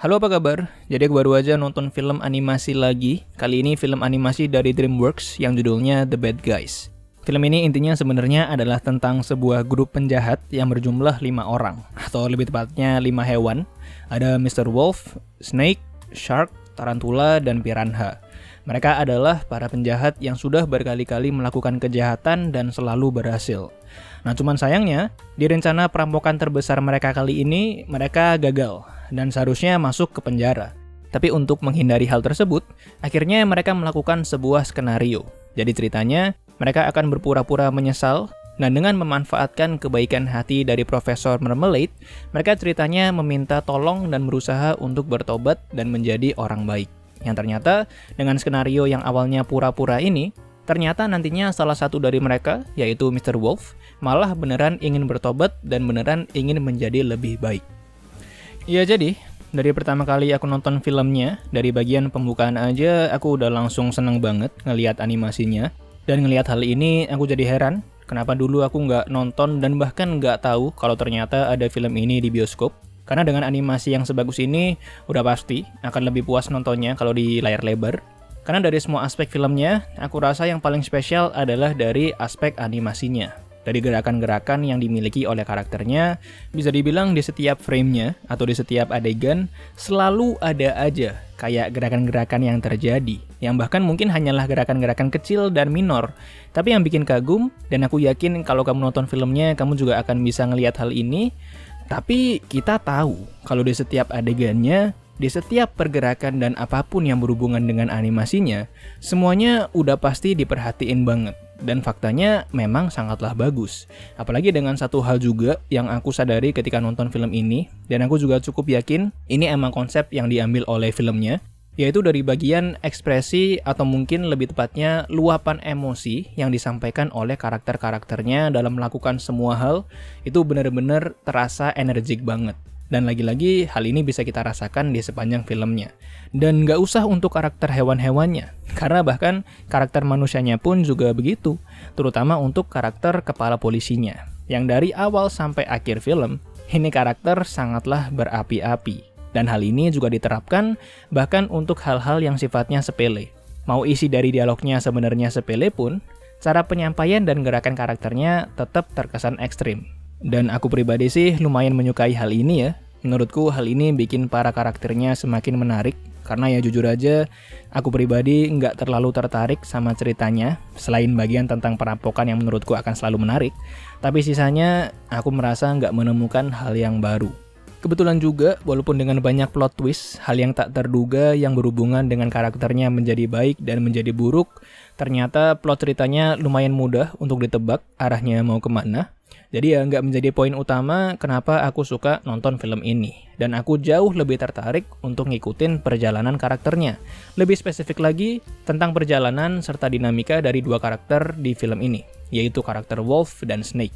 Halo, apa kabar? Jadi aku baru aja nonton film animasi lagi. Kali ini film animasi dari DreamWorks yang judulnya The Bad Guys. Film ini intinya sebenarnya adalah tentang sebuah grup penjahat yang berjumlah 5 orang, atau lebih tepatnya 5 hewan. Ada Mr. Wolf, Snake, Shark, Tarantula, dan Piranha. Mereka adalah para penjahat yang sudah berkali-kali melakukan kejahatan dan selalu berhasil. Nah, cuman sayangnya, di rencana perampokan terbesar mereka kali ini, mereka gagal dan seharusnya masuk ke penjara. Tapi untuk menghindari hal tersebut, akhirnya mereka melakukan sebuah skenario. Jadi ceritanya, mereka akan berpura-pura menyesal, dan dengan memanfaatkan kebaikan hati dari Profesor Marmalade, mereka ceritanya meminta tolong dan berusaha untuk bertobat dan menjadi orang baik. Yang ternyata, dengan skenario yang awalnya pura-pura ini, ternyata nantinya salah satu dari mereka, yaitu Mr. Wolf, malah beneran ingin bertobat dan beneran ingin menjadi lebih baik. Ya jadi, dari pertama kali aku nonton filmnya, dari bagian pembukaan aja aku udah langsung seneng banget ngelihat animasinya. Dan ngelihat hal ini aku jadi heran, kenapa dulu aku nggak nonton dan bahkan nggak tahu kalau ternyata ada film ini di bioskop. Karena dengan animasi yang sebagus ini, udah pasti akan lebih puas nontonnya kalau di layar lebar. Karena dari semua aspek filmnya, aku rasa yang paling spesial adalah dari aspek animasinya. Dari gerakan-gerakan yang dimiliki oleh karakternya, bisa dibilang di setiap framenya atau di setiap adegan selalu ada aja kayak gerakan-gerakan yang terjadi, yang bahkan mungkin hanyalah gerakan-gerakan kecil dan minor, tapi yang bikin kagum. Dan aku yakin kalau kamu nonton filmnya, kamu juga akan bisa ngelihat hal ini. Tapi kita tahu kalau di setiap adegannya, di setiap pergerakan dan apapun yang berhubungan dengan animasinya, semuanya udah pasti diperhatiin banget. Dan faktanya memang sangatlah bagus. Apalagi dengan satu hal juga yang aku sadari ketika nonton film ini, dan aku juga cukup yakin ini emang konsep yang diambil oleh filmnya, yaitu dari bagian ekspresi atau mungkin lebih tepatnya luapan emosi yang disampaikan oleh karakter-karakternya dalam melakukan semua hal, itu benar-benar terasa energik banget. Dan lagi-lagi hal ini bisa kita rasakan di sepanjang filmnya. Dan nggak usah untuk karakter hewan-hewannya, karena bahkan karakter manusianya pun juga begitu, terutama untuk karakter kepala polisinya, yang dari awal sampai akhir film, ini karakter sangatlah berapi-api. Dan hal ini juga diterapkan bahkan untuk hal-hal yang sifatnya sepele. Mau isi dari dialognya sebenarnya sepele pun, cara penyampaian dan gerakan karakternya tetap terkesan ekstrim. Dan aku pribadi sih lumayan menyukai hal ini ya. Menurutku hal ini bikin para karakternya semakin menarik. Karena ya jujur aja, aku pribadi nggak terlalu tertarik sama ceritanya. Selain bagian tentang perampokan yang menurutku akan selalu menarik. Tapi sisanya aku merasa nggak menemukan hal yang baru. Kebetulan juga, walaupun dengan banyak plot twist, hal yang tak terduga yang berhubungan dengan karakternya menjadi baik dan menjadi buruk, ternyata plot ceritanya lumayan mudah untuk ditebak arahnya mau kemana. Jadi ya nggak menjadi poin utama kenapa aku suka nonton film ini. Dan aku jauh lebih tertarik untuk ngikutin perjalanan karakternya. Lebih spesifik lagi tentang perjalanan serta dinamika dari dua karakter di film ini, yaitu karakter Wolf dan Snake.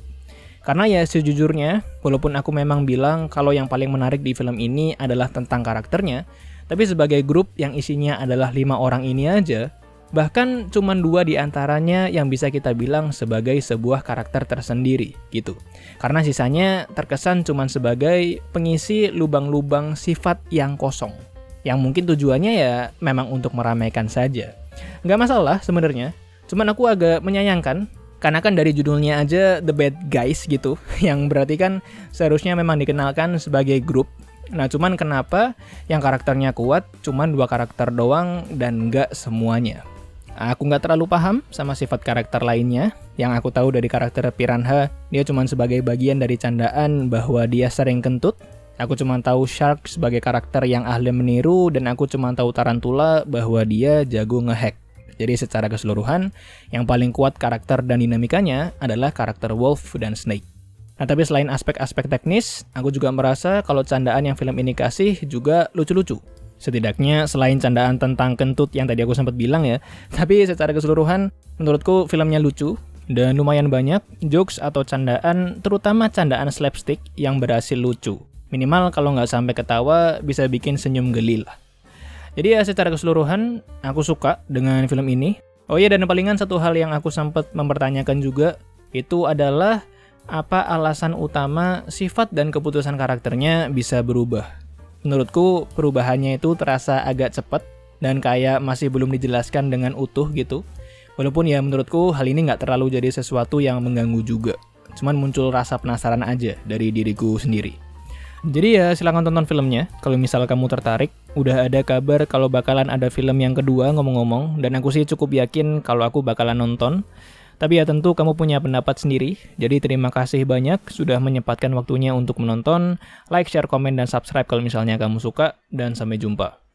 Karena ya sejujurnya, walaupun aku memang bilang kalau yang paling menarik di film ini adalah tentang karakternya, tapi sebagai grup yang isinya adalah 5 orang ini aja, bahkan cuma 2 di antaranya yang bisa kita bilang sebagai sebuah karakter tersendiri gitu. Karena sisanya terkesan cuma sebagai pengisi lubang-lubang sifat yang kosong, yang mungkin tujuannya ya memang untuk meramaikan saja. Nggak masalah sebenarnya, cuman aku agak menyayangkan karena kan dari judulnya aja The Bad Guys gitu, yang berarti kan seharusnya memang dikenalkan sebagai grup. Nah cuman kenapa yang karakternya kuat cuman 2 karakter doang dan nggak semuanya. Aku nggak terlalu paham sama sifat karakter lainnya. Yang aku tahu dari karakter Piranha, dia cuman sebagai bagian dari candaan bahwa dia sering kentut. Aku cuma tahu Shark sebagai karakter yang ahli meniru, dan aku cuma tahu Tarantula bahwa dia jago ngehack. Jadi secara keseluruhan, yang paling kuat karakter dan dinamikanya adalah karakter Wolf dan Snake. Nah tapi selain aspek-aspek teknis, aku juga merasa kalau candaan yang film ini kasih juga lucu-lucu. Setidaknya selain candaan tentang kentut yang tadi aku sempat bilang ya, tapi secara keseluruhan menurutku filmnya lucu. Dan lumayan banyak jokes atau candaan, terutama candaan slapstick yang berhasil lucu. Minimal kalau nggak sampai ketawa, bisa bikin senyum geli lah. Jadi ya secara keseluruhan, aku suka dengan film ini. Oh iya, dan palingan satu hal yang aku sempat mempertanyakan juga, itu adalah apa alasan utama sifat dan keputusan karakternya bisa berubah. Menurutku perubahannya itu terasa agak cepat dan kayak masih belum dijelaskan dengan utuh gitu. Walaupun ya menurutku hal ini nggak terlalu jadi sesuatu yang mengganggu juga. Cuman muncul rasa penasaran aja dari diriku sendiri. Jadi ya silahkan tonton filmnya kalau misal kamu tertarik. Udah ada kabar kalau bakalan ada film yang kedua ngomong-ngomong, dan aku sih cukup yakin kalau aku bakalan nonton. Tapi ya tentu kamu punya pendapat sendiri. Jadi terima kasih banyak sudah menyempatkan waktunya untuk menonton. Like, share, komen, dan subscribe kalau misalnya kamu suka. Dan sampai jumpa.